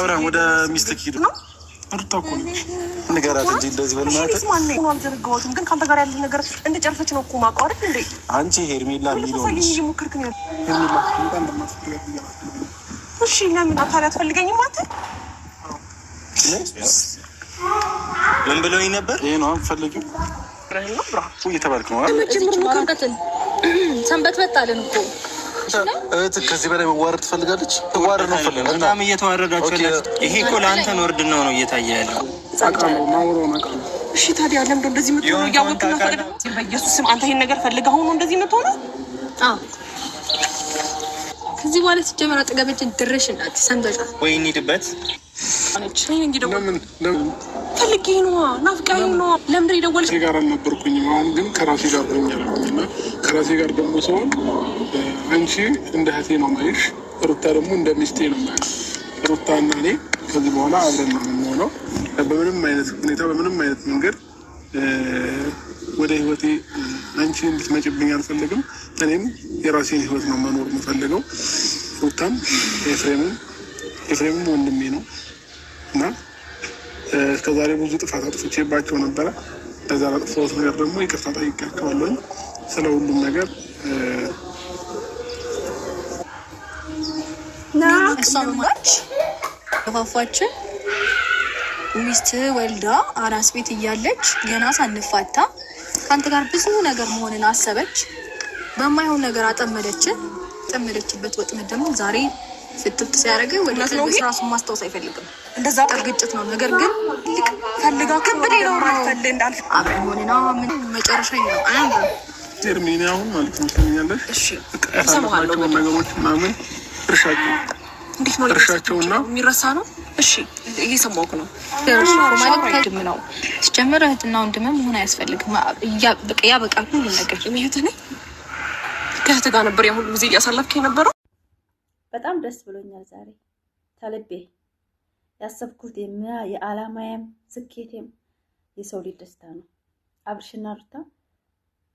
አብረን ወደ ሚስትህ ሂድ ነው ሩታ እኮ ነች። ንገራት እንጂ እንደዚህ በእናትህ ነው አልዘረጋሁትም። ግን ካንተ ጋር ያለ ነገር እንደጨረሰች ነው እኮ የማውቀው አይደል እንዴ? አንቺ ሄርሜላ የሚለው እየሞከርክ ነው። እሺ ለምን አታላ አትፈልገኝም አንተ? ምን ብለውኝ ነበር? ይሄ ነው አንፈልግም እየተባልክ ነው አይደል? ሰንበት መጣልን እኮ ከዚህ በላይ መዋረድ ትፈልጋለች? ተዋረድ ነው ፈልግ። በጣም እየተዋረዳችሁ ያላችሁ። ይሄ እኮ ለአንተ ነው እርድናው ነው እየታየ ያለው። እሺ ታዲያ ለምንድነው እንደዚህ የምትሆነው? እያወቅህ ነው ፈልግ። በኢየሱስ ስም አንተ ይሄን ነገር ፈልገህ ነው እንደዚህ የምትሆነው? አዎ ከዚህ በኋላ ሲጀመር አጠገባችን ድረሽ እንዳት ሰምተሻል ወይ? እንሂድበት አንቺ እንግዲህ ፈልጌ ነው ናፍቃኝ ነው። ለምን ይደወልሽ? ጋር አልነበርኩኝም። አሁን ግን ከራሴ ጋር ሆኛለሁና ከራሴ ጋር ደግሞ ሰውን አንቺ እንደ እህቴ ነው ማይሽ፣ ሩታ ደግሞ እንደ ሚስቴ ነው ማይሽ። ሩታ እና እኔ ከዚህ በኋላ አብረን ነው የምንሆነው። በምንም አይነት ሁኔታ በምንም አይነት መንገድ ወደ ህይወቴ አንቺ እንድትመጭብኝ አልፈልግም። እኔም የራሴን ህይወት ነው መኖር የምፈልገው። ሩታም ኤፍሬምም ወንድሜ ነው እና እስከዛሬ ብዙ ጥፋት አጥፍቼባቸው ነበረ። በዛ ላጥፋሁት ነገር ደግሞ ይቅርታ ጠይቄያቸዋለሁ ስለ ሁሉም ነገር። ናቅሳማች ተፋፋችን ሚስት ወልዳ አራስ ቤት እያለች ገና ሳንፋታ ከአንተ ጋር ብዙ ነገር መሆንን አሰበች። በማይሆን ነገር አጠመደችን። ጠመደችበት ወጥመድ ደግሞ ዛሬ ፍትፍት ሲያደርግ ወደ ራሱን ማስታወስ አይፈልግም። እንደዛ ግጭት ነው። ነገር ግን ፈልጋ ከበደ ነው ማልፈልግ እንዳልፍ አብረን ሆነና ምን መጨረሻ ነው አያም ጀርመኒ አሁን ማለት ነው ስለኛለሽ። እሺ ሰማሃለሁ ነገሮች ምናምን እርሻቸው እንዴት ነው እርሻቸውና የሚረሳ ነው። እሺ እየሰማሁህ ነው። ማለት ከድም ነው ሲጀመር እህትና ወንድም መሆን አያስፈልግም። ያበቃል ሁሉ ነገር። እህት ነኝ ከእህት ጋር ነበር ያ ሁሉ ጊዜ እያሳለፍክ የነበረው። በጣም ደስ ብሎኛል ዛሬ ተልቤ ያሰብኩት የዓላማዬም ስኬቴም የሰው ልጅ ደስታ ነው። አብርሽና ሩታ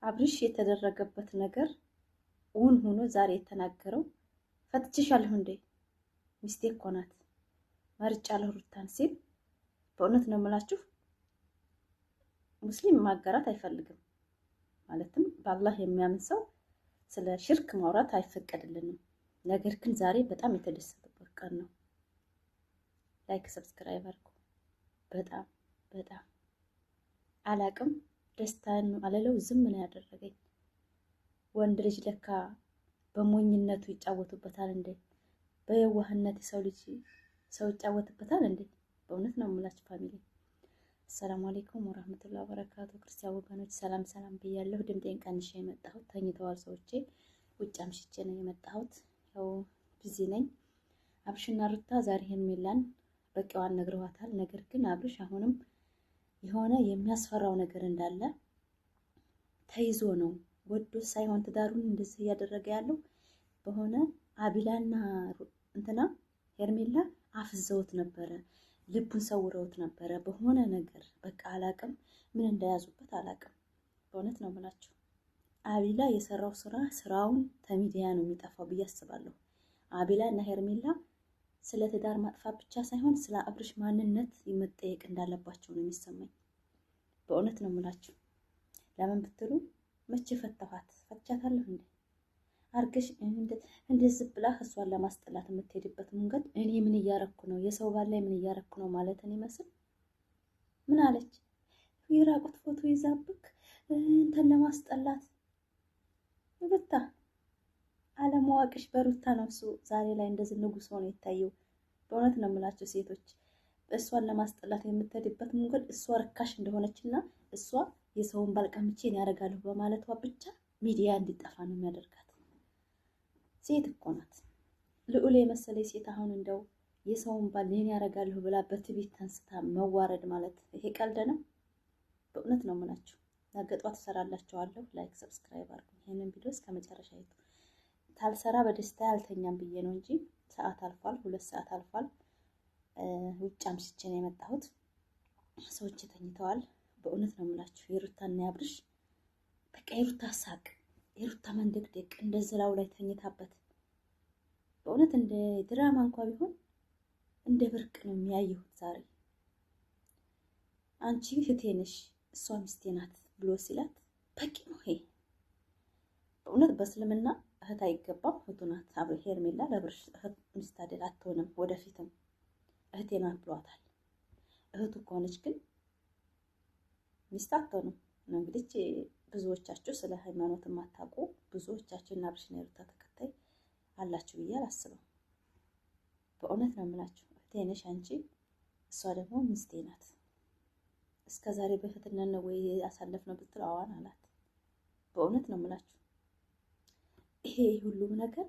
አብርሽ የተደረገበት ነገር እውን ሆኖ ዛሬ የተናገረው ፈትቼሻለሁ እንዴ ሚስቴ እኮ ናት መርጫለሁ ሩታን ሲል በእውነት ነው የምላችሁ ሙስሊም ማጋራት አይፈልግም። ማለትም በአላህ የሚያምን ሰው ስለ ሽርክ ማውራት አይፈቀድልንም። ነገር ግን ዛሬ በጣም የተደሰተበት ቀን ነው። ላይክ ሰብስክራይብ አድርጉ። በጣም አላቅም ደስታን አለለው ዝም ነው ያደረገኝ። ወንድ ልጅ ለካ በሞኝነቱ ይጫወቱበታል እንዴ? በየዋህነት ሰው ይጫወትበታል እንዴ? በእውነት ነው የምላችሁ ፋሚሊ። አሰላሙ አለይኩም ወራህመቱላሂ ወበረካቱ። ክርስቲያን ወገኖች ሰላም ብያለሁ። ድምጤን ቀንሼ የመጣሁት ተኝተዋል ሰዎቼ። ውጭ አምሽቼ ነው የመጣሁት። ያው ቢዚ ነኝ። አብርሽና ሩታ ዛሬ ሄርሜላን በቂዋን ነግረዋታል። ነገር ግን አብርሽ አሁንም የሆነ የሚያስፈራው ነገር እንዳለ ተይዞ ነው ወዶ ሳይሆን ትዳሩን እንደዚህ እያደረገ ያለው በሆነ አቢላና እንትና ሄርሜላ አፍዘውት ነበረ፣ ልቡን ሰውረውት ነበረ በሆነ ነገር። በቃ አላቅም ምን እንደያዙበት አላቅም። በእውነት ነው የምላችሁ አቢላ የሰራው ስራውን ተሚዲያ ነው የሚጠፋው ብዬ አስባለሁ። አቢላ እና ሄርሜላ ስለ ትዳር ማጥፋት ብቻ ሳይሆን ስለ አብርሽ ማንነት መጠየቅ እንዳለባቸው ነው የሚሰማኝ። በእውነት ነው የምላችሁ። ለምን ብትሉ መቼ ፈቻታለሁ እንዴ አርገሽ እንደዚህ ብላ እሷን ለማስጠላት የምትሄድበት መንገድ እኔ ምን እያረኩ ነው የሰው ባል ላይ ምን እያረኩ ነው ማለትን ይመስል ምን አለች የራቁት ፎቶ ይዛብክ እንትን ለማስጠላት ሩታ አለማዋቅሽ በሩታ ነው እሱ ዛሬ ላይ እንደዚህ ንጉስ ሆኖ የታየው። በእውነት ነው የምላችሁ ሴቶች እሷን ለማስጠላት የምትሄድበት መንገድ እሷ ርካሽ እንደሆነችና እሷ የሰውን ባል ቀምቼን ያደርጋለሁ በማለቷ ብቻ ሚዲያ እንዲጠፋ ነው የሚያደርጋት። ሴት እኮ ናት ልዑል የመሰለኝ ሴት አሁን እንደው የሰውን ባል ሌን ያደርጋለሁ ብላ በትዕቢት ተንስታ መዋረድ ማለት ይሄ ቀልድ ነው። በእውነት ነው የምላችሁ። ነገ ጧት እሰራላችኋለሁ። ላይክ ሰብስክራይብ አድርጉ። ይሄንን ቪዲዮ እስከ መጨረሻ ይቱ። ታልሰራ በደስታ ያልተኛም ብዬ ነው እንጂ ሰዓት አልፏል፣ 2 ሰዓት አልፏል። ውጭ አምሽቼ ነው የመጣሁት። ሰዎች ተኝተዋል። በእውነት ነው የምላችሁ የሩታና ያብርሽ በቃ የሩታ ሳቅ የሩታ መንደቅደቅ እንደዚህ ላው ላይ ተኝታበት በእውነት እንደ ድራማ እንኳን ቢሆን እንደ ብርቅ ነው የሚያየሁት ዛሬ። አንቺ እህቴ ነሽ እሷ ሚስቴ ናት ብሎ ሲላት በቂ ነው ይሄ። በእውነት በእስልምና እህት አይገባም፣ እህቱ ናት። አብረ ሄርሜላ ለአብርሽ እህት ሚስት አይደል አትሆንም፣ ወደፊትም እህቴ ናት ብሏታል። እህቱ ከሆነች ግን ሚስት አትሆንም። እንግዲህ ብዙዎቻችሁ ስለ ሃይማኖት የማታውቁ ብዙዎቻችሁ እና አብርሽና የሩታ ተከታይ አላችሁ ብዬ አላስብም። በእውነት ነው የምላችሁ፣ እህቴ ነሽ አንቺ፣ እሷ ደግሞ ሚስቴ ናት። እስከ ዛሬ በእህትና ነው ወይ ያሳለፍነው ብትል አዋን አላት። በእውነት ነው የምላችሁ ይሄ ሁሉም ነገር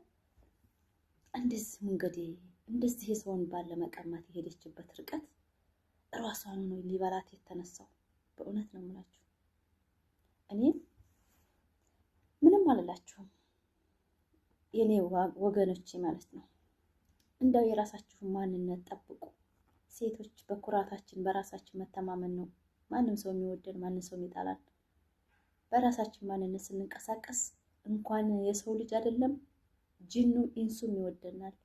እንደዚህ እንግዲህ እንደዚህ የሰውን ባል ለመቀማት የሄደችበት ርቀት ራሷን ነው ሊበላት የተነሳው። በእውነት ነው የምላችሁ እኔ ምንም አልላችሁም የኔ ወገኖቼ ማለት ነው። እንደው የራሳችሁን ማንነት ጠብቁ። ሴቶች በኩራታችን በራሳችን መተማመን ነው ማንም ሰው የሚወደን ማንም ሰው የሚጣላን። በራሳችን ማንነት ስንንቀሳቀስ እንኳን የሰው ልጅ አይደለም ጂኑ ኢንሱም ይወደናል።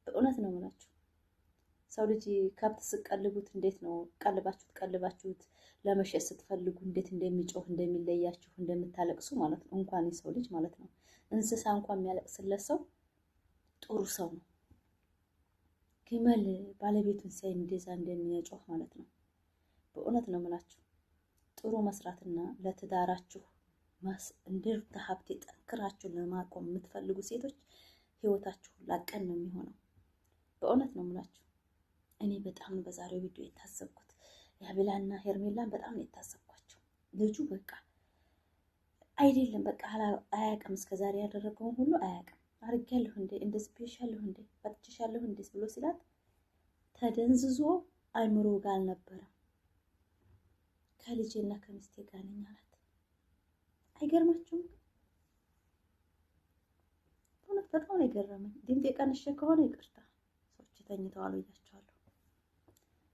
በእውነት ነው የምላችሁ ሰው ልጅ ከብት ስቀልቡት እንዴት ነው ቀልባችሁት ለመሸጥ ስትፈልጉ እንዴት እንደሚጮህ እንደሚለያችሁ እንደምታለቅሱ ማለት ነው። እንኳን የሰው ልጅ ማለት ነው እንስሳ እንኳን የሚያለቅስለት ሰው ጥሩ ሰው ነው። ግመል ባለቤቱን ሲያይ እንደዛ እንደሚጮህ ማለት ነው። በእውነት ነው የምላችሁ ጥሩ መስራትና ለትዳራችሁ እንደ ሩታ ሀብቴ ጠንክራችሁ ለማቆም የምትፈልጉ ሴቶች ህይወታችሁ ላቀን ነው የሚሆነው። በእውነት ነው የምላችሁ እኔ በጣም በዛሬው ቪዲዮ የታዘብኩት የአቤላና ሄርሜላን በጣም ነው የታዘብኳቸው። ልጁ በቃ አይደለም በቃ አያውቅም፣ እስከዛሬ ያደረገውን ሁሉ አያውቅም። አርጌያለሁ እንዴ እንደዚህ ብዬሻለሁ እንዴ ፈትቼሻለሁ እንዴ ብሎ ሲላት ተደንዝዞ አይምሮ ጋር አልነበረም። ከልጄና ከሚስቴ ጋር ነኝ አላት። አይገርማችሁም? እውነት በጣም ነው የገረመኝ። ድምጤ ቀንሼ ከሆነ ይቅርታ፣ ሰዎች ተኝተዋል ብያቸዋለሁ።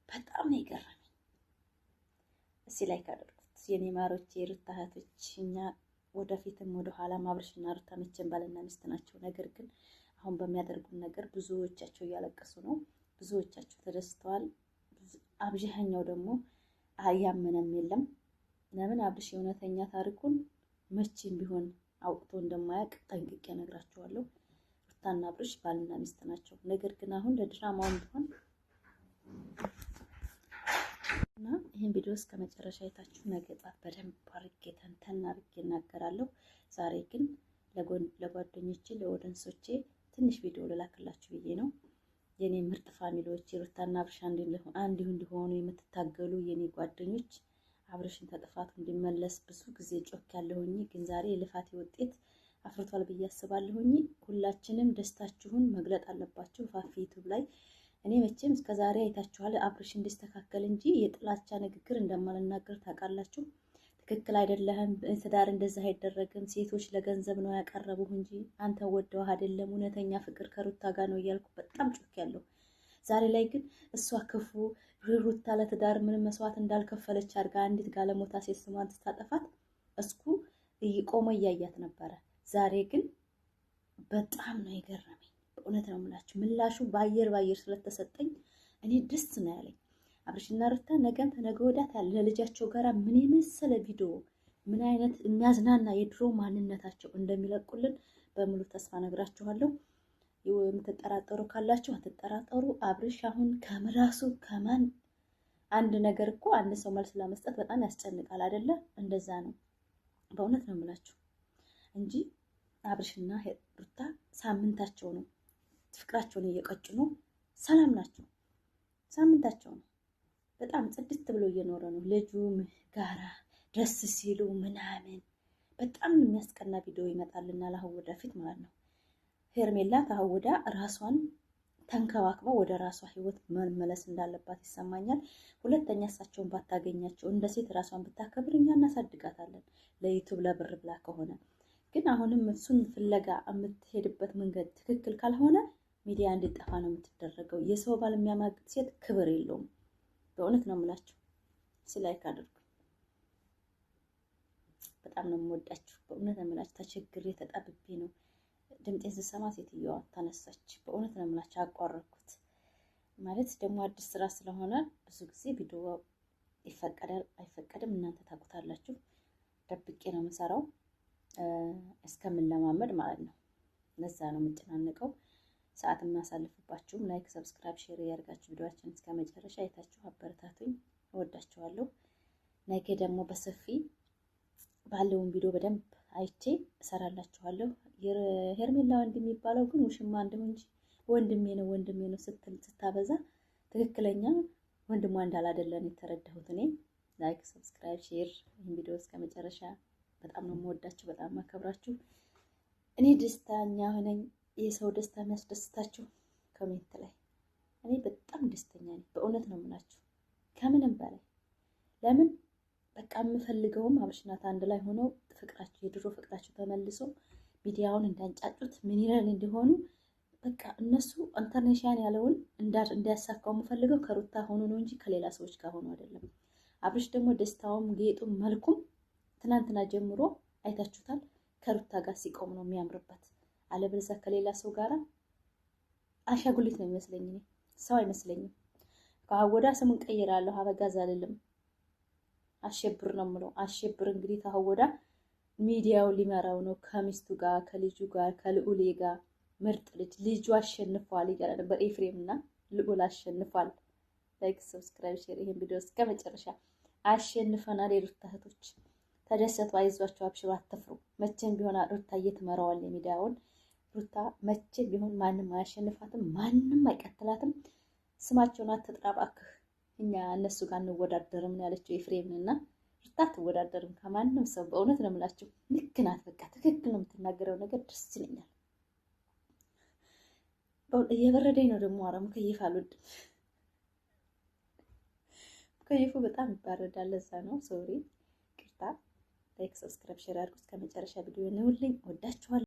በጣም ነው የገረመኝ። እስኪ ላይክ አድርጉት የኔ ማሮች፣ የሩታ እህቶች። እኛ ወደፊትም ወደ ኋላም አብርሽና ሩታ መቼም ባልና ሚስት ናቸው። ነገር ግን አሁን በሚያደርጉን ነገር ብዙዎቻቸው እያለቀሱ ነው፣ ብዙዎቻቸው ተደስተዋል። አብዛኛው ደግሞ አያመነም የለም። ለምን አብርሽ የእውነተኛ ታሪኩን መቼም ቢሆን አውቅቶ እንደማያውቅ ጠንቅቄ እነግራቸዋለሁ። ሩታና አብርሽ ባልና ሚስት ናቸው። ነገር ግን አሁን ለድራማውም ቢሆን እና ይህን ቪዲዮ እስከ መጨረሻ አይታችሁ ነገ ጧት በደንብ አድርጌ ተንተን አድርጌ እናገራለሁ። ዛሬ ግን ለጓደኞቼ ለኦዲየንሶቼ ትንሽ ቪዲዮ ልላክላችሁ ብዬ ነው። የኔ ምርጥ ፋሚሊዎች የሩታና አብርሽ አንድ እንዲሆኑ የምትታገሉ የኔ ጓደኞች አብርሽን ተጥፋቱ እንዲመለስ ብዙ ጊዜ ጮክ ያለሁኝ፣ ግን ዛሬ የልፋቴ ውጤት አፍርቷል ብዬ አስባለሁኝ። ሁላችንም ደስታችሁን መግለጥ አለባችሁ ፋፊ ዩቲዩብ ላይ። እኔ መቼም እስከዛሬ አይታችኋል አብርሽ እንዲስተካከል እንጂ የጥላቻ ንግግር እንደማልናገር ታውቃላችሁ። ትክክል አይደለህም፣ ትዳር እንደዛ አይደረግም፣ ሴቶች ለገንዘብ ነው ያቀረቡህ እንጂ አንተ ወደው አይደለም፣ እውነተኛ ፍቅር ከሩታ ጋር ነው እያልኩ በጣም ጮክ ያለሁ። ዛሬ ላይ ግን እሷ ክፉ ሩታ ለትዳር ምንም መስዋዕት እንዳልከፈለች አድርጋ አንዲት ጋለሞታ ሴት ስሟን ስታጠፋት እስኩ ቆሞ እያያት ነበረ። ዛሬ ግን በጣም ነው የገረመኝ። በእውነት ነው የምላችሁ ምላሹ በአየር ስለተሰጠኝ እኔ ደስ ነው ያለኝ። አብርሽና ሩታ ነገም ተነገ ወዲያ ለልጃቸው ጋር ምን የመሰለ ቪዲዮ ምን አይነት የሚያዝናና የድሮ ማንነታቸው እንደሚለቁልን በሙሉ ተስፋ ነግራችኋለሁ። የምትጠራጠሩ ካላችሁ አትጠራጠሩ። አብርሽ አሁን ከመራሱ ከማን አንድ ነገር እኮ አንድ ሰው መልስ ለመስጠት በጣም ያስጨንቃል አይደለ? እንደዛ ነው በእውነት ነው የምላችሁ እንጂ አብርሽና ሩታ ሳምንታቸው ነው፣ ፍቅራቸውን እየቀጩ ነው፣ ሰላም ናቸው። ሳምንታቸው ነው። በጣም ጽድት ብሎ እየኖረ ነው። ልጁ ጋራ ደስ ሲሉ ምናምን በጣም የሚያስቀና ቪዲዮ ይመጣልና አሁን ወደፊት ማለት ነው። ሄርሜላ ታውዳ ራሷን ተንከባክባ ወደ ራሷ ህይወት መመለስ እንዳለባት ይሰማኛል። ሁለተኛ እሳቸውን ባታገኛቸው እንደ ሴት ራሷን ብታከብር እኛ እናሳድጋታለን፣ ለዩቱብ ለብር ብላ ከሆነ ግን አሁንም እሱን ፍለጋ የምትሄድበት መንገድ ትክክል ካልሆነ ሚዲያ እንዲጠፋ ነው የምትደረገው። የሰው ባል የሚያማግጥ ሴት ክብር የለውም። በእውነት ነው የምላችሁ። ላይክ አድርጉ። በጣም ነው የምወዳችሁ። በእውነት ነው የምላችሁ። ተቸግሬ ተጣብቤ ነው ድምጤን ስሰማ ሴትዮዋ ተነሳች። በእውነት ነው የምላችሁ። አቋረጥኩት። ማለት ደግሞ አዲስ ስራ ስለሆነ ብዙ ጊዜ ቪዲዮ ይፈቀዳል አይፈቀድም እናንተ ታውቁታላችሁ። ደብቄ ነው የምሰራው እስከምንለማመድ ማለት ነው። ለዛ ነው የምጨናነቀው። ሰዓት የማሳልፍባችሁም ላይክ፣ ሰብስክራይብ፣ ሼር ያደርጋችሁ ቪዲዮአችን እስከ መጨረሻ አይታችሁ አበረታቱኝ። እወዳችኋለሁ። ነገ ደግሞ በሰፊ ባለውን ቪዲዮ በደንብ አይቼ እሰራላችኋለሁ። ሄርሜላ ወንድም የሚባለው ግን ውሽማ እንደሆነ እንጂ ወንድሜ ነው ስትል ስታበዛ ትክክለኛ ወንድሟ እንዳላደለን የተረዳሁት እኔ። ላይክ፣ ሰብስክራይብ፣ ሼር ይህን ቪዲዮ እስከ መጨረሻ በጣም ነው የምወዳችሁ፣ በጣም ማከብራችሁ። እኔ ደስተኛ ሆነኝ። የሰው ደስታ የሚያስደስታችሁ ኮሜንት ላይ እኔ በጣም ደስተኛ ነኝ። በእውነት ነው የምላችሁ ከምንም በላይ ለምን በቃ የምፈልገውም አብርሽናት አንድ ላይ ሆነው ፍቅራችሁ የድሮ ፍቅራችሁ ተመልሶ ሚዲያውን እንዳንጫጩት ሚኒራል እንዲሆኑ በቃ እነሱ ኢንተርኔሽናል ያለውን እንዲያሳካው የምፈልገው ከሩታ ሆኖ ነው እንጂ ከሌላ ሰዎች ጋር ሆኖ አይደለም። አብርሽ ደግሞ ደስታውም ጌጡም መልኩም ትናንትና ጀምሮ አይታችሁታል። ከሩታ ጋር ሲቆም ነው የሚያምርበት። አለበለዚያ ከሌላ ሰው ጋር አሻጉሊት ነው የሚመስለኝ። እኔ ሰው አይመስለኝም። ከአወዳ ስሙን ቀይራለሁ። አበጋዝ አይደለም አሸብር ነው የምለው። አሸብር እንግዲህ ከአወዳ ሚዲያው ሊመራው ነው ከሚስቱ ጋር ከልጁ ጋር ከልዑሌ ጋር ምርጥ ልጁ አሸንፏል እያለ ነበር። ኤፍሬም እና ልዑል አሸንፏል። ላይክ፣ ሰብስክራይብ፣ ሼር ይሄን ቪዲዮ እስከ መጨረሻ አሸንፈናል። የሩታ እህቶች ተደሰቱ፣ አይዟችሁ፣ አብሽሩ፣ አትፍሩ። መቼም ቢሆን ሩታ እየተመራዋል የሚዲያውን። ሩታ መቼም ቢሆን ማንም አያሸንፋትም፣ ማንም አይቀጥላትም። ስማቸውን አትጥራ እባክህ፣ እኛ እነሱ ጋር እንወዳደርም ነው ያለችው ኤፍሬምን እና ሩታ አትወዳደርም ከማንም ሰው። በእውነት ነው የምላችሁ። ልክ ናት። በቃ ትክክል ነው የምትናገረው ነገር ደስ ይለኛል። እየበረደኝ ነው ደግሞ። ኧረ ሙከይፍ አልወድም። ሙከይፉ በጣም ይባረዳል። ለዛ ነው ሶሪ፣ ቅርታ። ላይክ፣ ሰብስክራይብ፣ ሼር አድርጉ። እስከ መጨረሻ ቪዲዮ ነውልኝ። ወዳችኋለሁ።